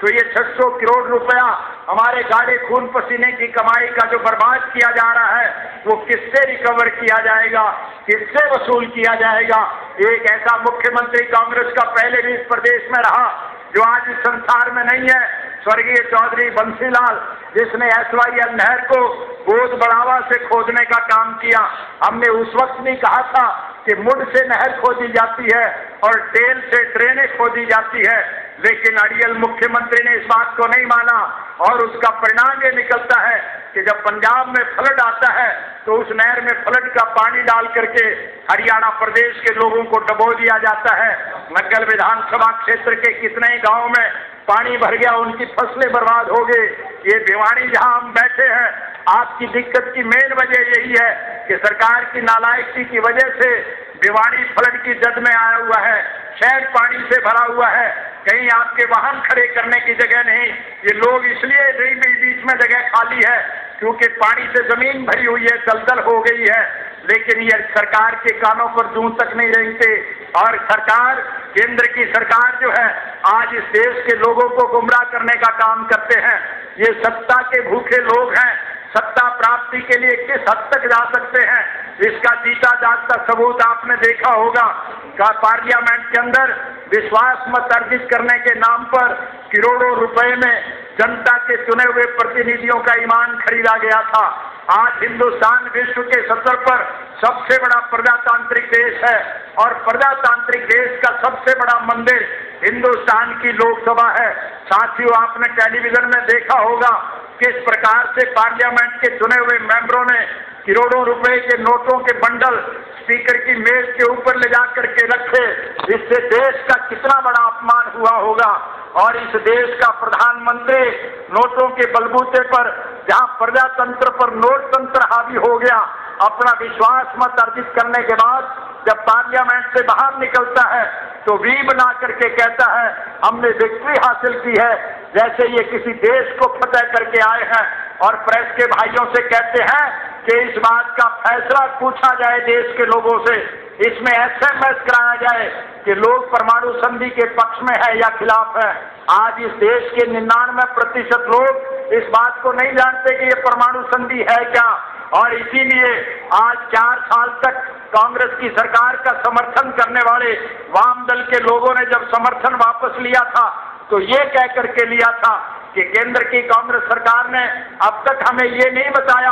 तो ये 600 करोड़ रुपया हमारे गाढ़े खून पसीने की कमाई का जो बर्बाद किया जा रहा है, वो किससे रिकवर किया जाएगा, किससे वसूल किया जाएगा? एक ऐसा मुख्यमंत्री कांग्रेस का पहले भी इस प्रदेश में रहा जो आज इस संसार में नहीं है, स्वर्गीय चौधरी बंसीलाल, जिसने SYL नहर को गोद बढ़ावा से खोदने का काम किया। हमने उस वक्त भी कहा था कि मुड से नहर खोदी जाती है और टेल से ड्रेनें खोदी जाती है, लेकिन अड़ियल मुख्यमंत्री ने इस बात को नहीं माना और उसका परिणाम ये निकलता है कि जब पंजाब में फ्लड आता है तो उस नहर में फ्लड का पानी डाल करके हरियाणा प्रदेश के लोगों को डुबो दिया जाता है। नग्गल विधानसभा क्षेत्र के कितने ही गांवों में पानी भर गया, उनकी फसलें बर्बाद हो गई। ये भिवानी जहां हम बैठे हैं, आपकी दिक्कत की मेन वजह यही है कि सरकार की नालायकी की वजह से भिवानी फ्लड की जद में आया हुआ है, शहर पानी से भरा हुआ है, कहीं आपके वाहन खड़े करने की जगह नहीं। ये लोग इसलिए नहीं, बीच में जगह खाली है क्योंकि पानी से जमीन भरी हुई है, दलदल हो गई है, लेकिन ये सरकार के कानों पर जूं तक नहीं रहते। और सरकार, केंद्र की सरकार जो है, आज इस देश के लोगों को गुमराह करने का काम करते हैं। ये सत्ता के भूखे लोग हैं, सत्ता प्राप्ति के लिए किस हद तक जा सकते हैं, इसका जीता जागता सबूत आपने देखा होगा। पार्लियामेंट के अंदर विश्वास मत अर्जित करने के नाम पर करोड़ों रुपए में जनता के चुने हुए प्रतिनिधियों का ईमान खरीदा गया था। आज हिंदुस्तान विश्व के स्तर पर सबसे बड़ा प्रजातांत्रिक देश है और प्रजातांत्रिक देश का सबसे बड़ा मंदिर हिंदुस्तान की लोकसभा है। साथियों, आपने टेलीविजन में देखा होगा किस प्रकार से पार्लियामेंट के चुने हुए मेंबरों ने करोड़ों रुपए के नोटों के बंडल स्पीकर की मेज के ऊपर ले जाकर के रखे। इससे देश का कितना बड़ा अपमान हुआ होगा। और इस देश का प्रधानमंत्री नोटों के बलबूते पर, जहां प्रजातंत्र पर नोट तंत्र हावी हो गया, अपना विश्वास मत अर्जित करने के बाद जब पार्लियामेंट से बाहर निकलता है तो वी बना करके कहता है हमने विक्ट्री हासिल की है, जैसे ये किसी देश को फतह करके आए हैं। और प्रेस के भाइयों से कहते हैं कि इस बात का फैसला पूछा जाए देश के लोगों से, इसमें SMS कराया जाए कि लोग परमाणु संधि के पक्ष में है या खिलाफ है। आज इस देश के 99% लोग इस बात को नहीं जानते कि ये परमाणु संधि है क्या। और इसीलिए आज 4 साल तक कांग्रेस की सरकार का समर्थन करने वाले वाम दल के लोगों ने जब समर्थन वापस लिया था तो ये कह करके लिया था कि केंद्र की कांग्रेस सरकार ने अब तक हमें ये नहीं बताया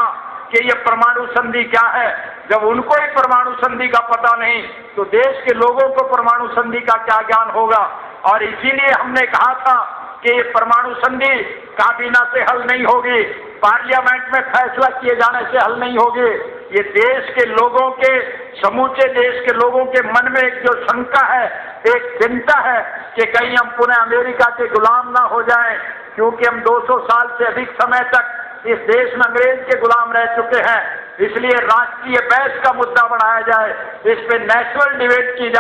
कि ये परमाणु संधि क्या है। जब उनको ही परमाणु संधि का पता नहीं तो देश के लोगों को परमाणु संधि का क्या ज्ञान होगा। और इसीलिए हमने कहा था कि ये परमाणु संधि काबीना से हल नहीं होगी, पार्लियामेंट में फैसला किए जाने से हल नहीं होगी। ये देश के लोगों के, समूचे देश के लोगों के मन में एक जो शंका है, एक चिंता है कि कहीं हम पुनः अमेरिका के गुलाम ना हो जाएं, क्योंकि हम 200 साल से अधिक समय तक इस देश में अंग्रेज के गुलाम रह चुके हैं। इसलिए राष्ट्रीय बहस का मुद्दा बढ़ाया जाए, इस पे नेशनल डिबेट की जाए।